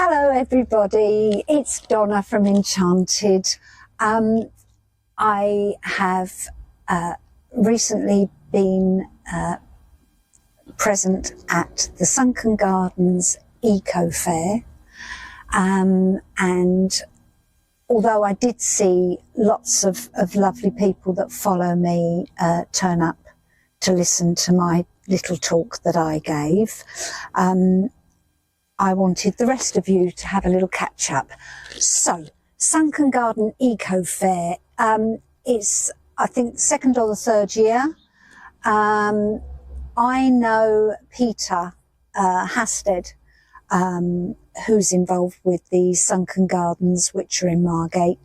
Hello everybody, it's Donna from Enchanted. I have recently been present at the Sunken Gardens Eco Fair, and although I did see lots of lovely people that follow me turn up to listen to my little talk that I gave, I wanted the rest of you to have a little catch up. So, Sunken Garden Eco Fair, it's, I think, second or the third year. I know Peter Hasted, who's involved with the Sunken Gardens, which are in Margate.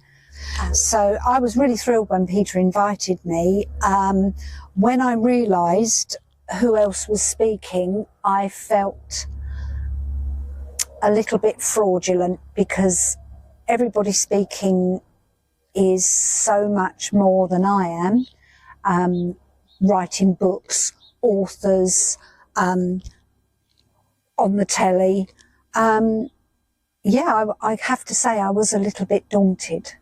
So I was really thrilled when Peter invited me. When I realised who else was speaking, I felt a little bit fraudulent, because everybody speaking is so much more than I am, writing books, authors, on the telly. Yeah, I have to say I was a little bit daunted.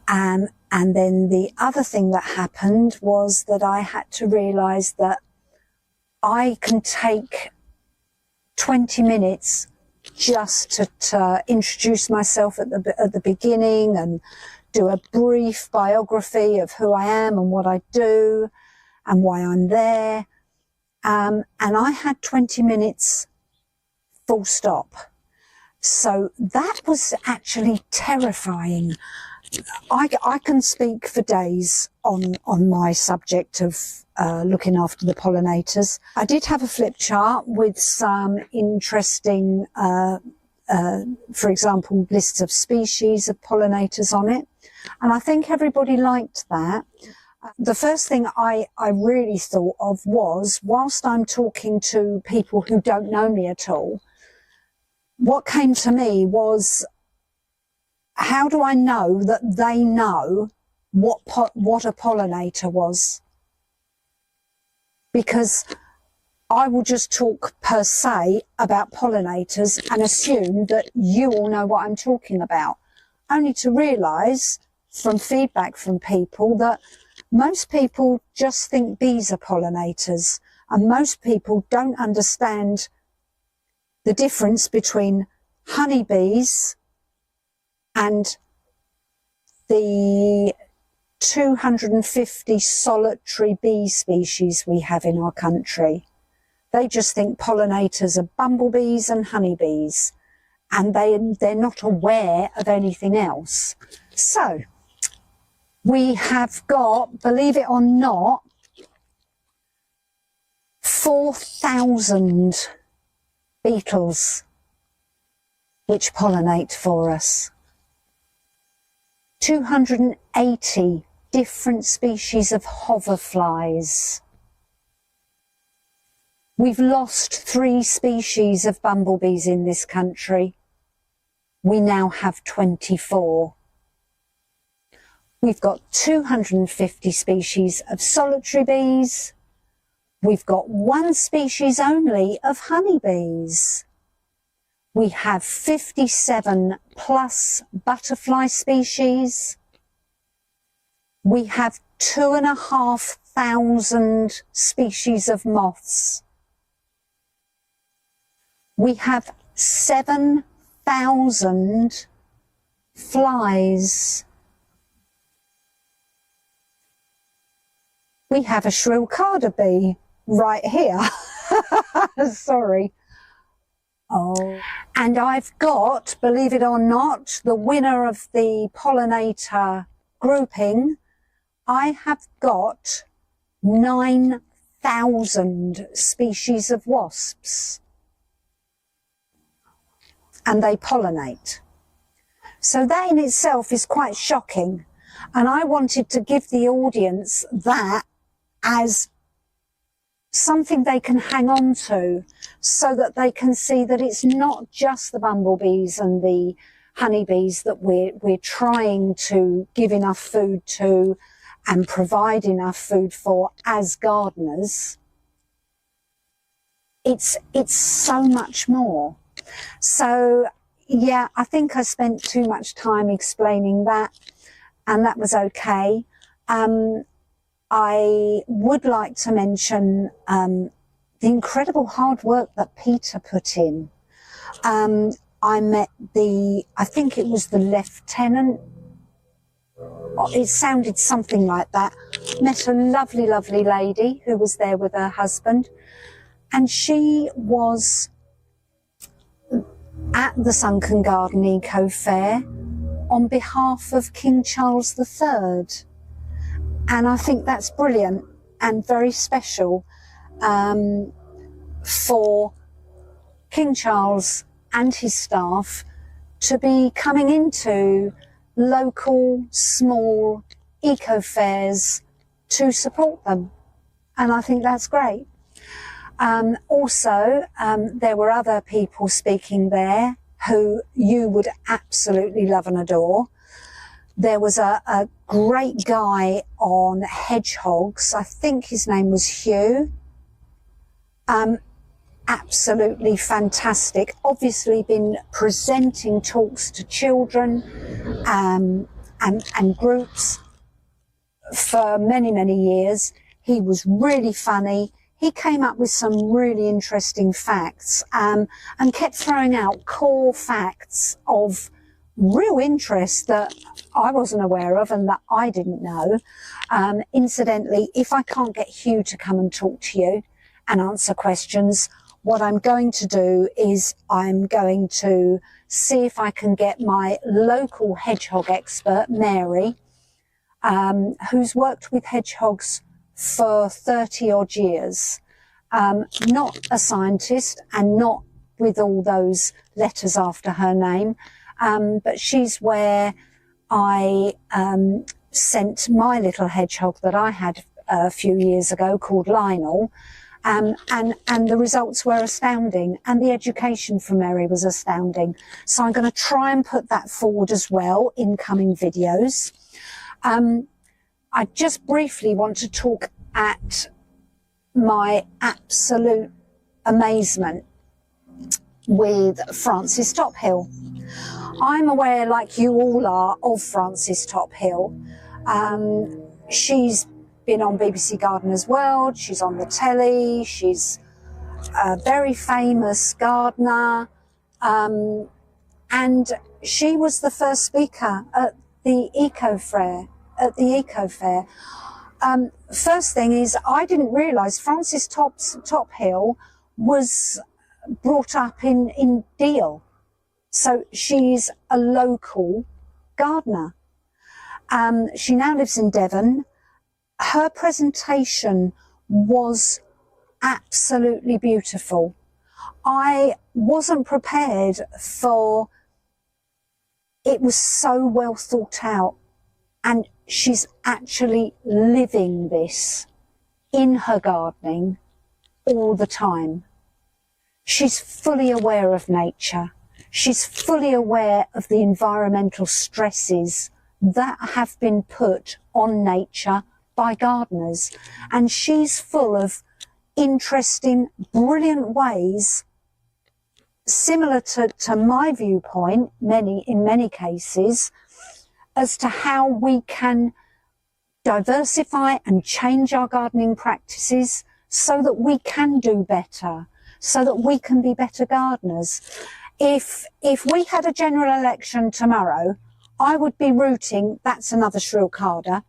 And then the other thing that happened was that I had to realise that I can take 20 minutes just to introduce myself at the beginning and do a brief biography of who I am and what I do and why I'm there. And I had 20 minutes full stop. So that was actually terrifying. I can speak for days on my subject of looking after the pollinators. I did have a flip chart with some interesting, for example, lists of species of pollinators on it. And I think everybody liked that. The first thing I really thought of was, whilst I'm talking to people who don't know me at all, what came to me was, how do I know that they know what a pollinator was? Because I will just talk per se about pollinators and assume that you all know what I'm talking about, only to realise from feedback from people that most people just think bees are pollinators, and most people don't understand the difference between honeybees and the 250 solitary bee species we have in our country. They just think pollinators are bumblebees and honeybees, and they're not aware of anything else. So we have got, believe it or not, 4,000 beetles which pollinate for us. 280 different species of hoverflies. We've lost 3 species of bumblebees in this country. We now have 24. We've got 250 species of solitary bees. We've got 1 species only of honeybees. We have 57 plus butterfly species. We have 2,500 species of moths. We have 7,000 flies. We have a shrill carder bee right here. Sorry. Oh. And I've got, believe it or not, the winner of the pollinator grouping. I have got 9,000 species of wasps, and they pollinate. So that in itself is quite shocking. And I wanted to give the audience that as something they can hang on to, so that they can see that it's not just the bumblebees and the honeybees that we're trying to give enough food to and provide enough food for as gardeners. It's so much more. So yeah, I think I spent too much time explaining that, and that was okay. I would like to mention the incredible hard work that Peter put in. I met I think it was the lieutenant, it sounded something like that. Met a lovely, lovely lady who was there with her husband, and she was at the Sunken Garden Eco Fair on behalf of King Charles III. And I think that's brilliant and very special for King Charles and his staff to be coming into local, small eco fairs to support them. And I think that's great. Also, there were other people speaking there who you would absolutely love and adore. There was a great guy on hedgehogs. I think his name was Hugh. Absolutely fantastic. Obviously been presenting talks to children and groups for many, many years. He was really funny. He came up with some really interesting facts and kept throwing out core facts of real interest that I wasn't aware of and that I didn't know. Incidentally, if I can't get Hugh to come and talk to you and answer questions, what I'm going to do is I'm going to see if I can get my local hedgehog expert, Mary, who's worked with hedgehogs for 30 odd years, not a scientist and not with all those letters after her name, but she's where I sent my little hedgehog that I had a few years ago called Lionel, and the results were astounding, and the education from Mary was astounding. So I'm going to try and put that forward as well in coming videos. I just briefly want to talk at my absolute amazement with Frances Tophill. I'm aware, like you all are, of Frances Tophill. She's been on BBC Gardener's World, she's on the telly, she's a very famous gardener, and she was the first speaker at the Eco Fair. First thing is, I didn't realise Frances Tophill was brought up in Deal. So she's a local gardener. She now lives in Devon. Her presentation was absolutely beautiful. I wasn't prepared for it. Was so well thought out, and she's actually living this in her gardening all the time. She's fully aware of nature. She's fully aware of the environmental stresses that have been put on nature by gardeners. And she's full of interesting, brilliant ways, similar to my viewpoint, in many cases, as to how we can diversify and change our gardening practices so that we can do better, so that we can be better gardeners. If we had a general election tomorrow, I would be rooting, that's another shrill carder,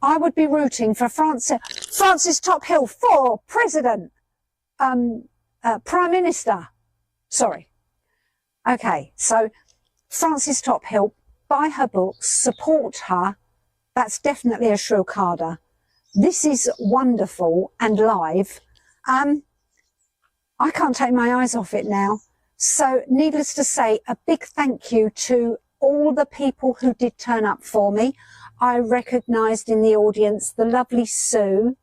I would be rooting for Frances Tophill for President, Prime Minister. Sorry. Okay, so Frances Tophill, buy her books, support her. That's definitely a shrill carder. This is wonderful and live. I can't take my eyes off it now. So needless to say, a big thank you to all the people who did turn up for me. I recognised in the audience the lovely Sue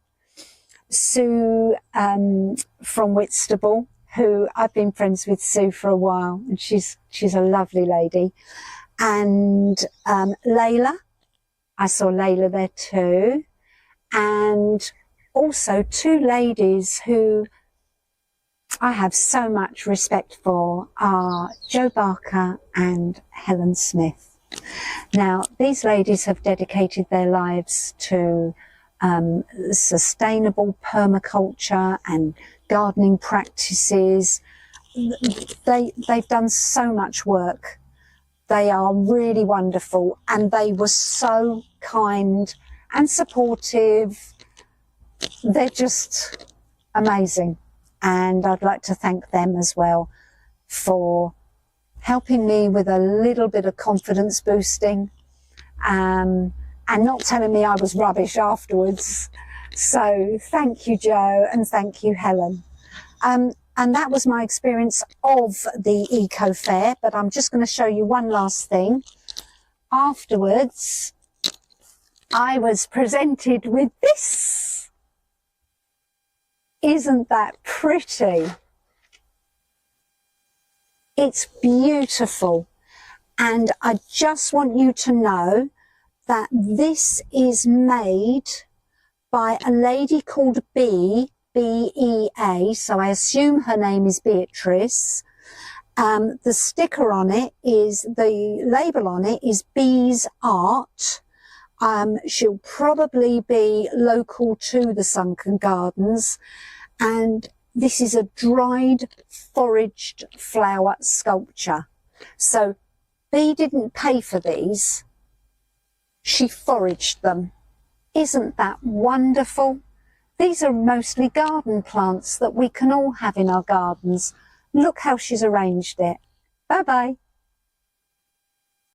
from Whitstable, who I've been friends with Sue for a while, and she's a lovely lady. And Layla, I saw Layla there too. And also two ladies who I have so much respect for are Jo Barker and Helen Smith. Now, these ladies have dedicated their lives to sustainable permaculture and gardening practices. They've done so much work. They are really wonderful, and they were so kind and supportive. They're just amazing, and I'd like to thank them as well for helping me with a little bit of confidence boosting, and not telling me I was rubbish afterwards. So thank you, Jo, and thank you, Helen. And that was my experience of the Eco Fair, but I'm just going to show you one last thing. Afterwards, I was presented with this. Isn't that pretty? It's beautiful. And I just want you to know that this is made by a lady called B-E-A, so I assume her name is Beatrice. The sticker on it is, the label on it is Bee's Art. She'll probably be local to the Sunken Gardens, and this is a dried foraged flower sculpture. So Bee didn't pay for these, she foraged them. Isn't that wonderful? These are mostly garden plants that we can all have in our gardens. Look how she's arranged it. Bye-bye.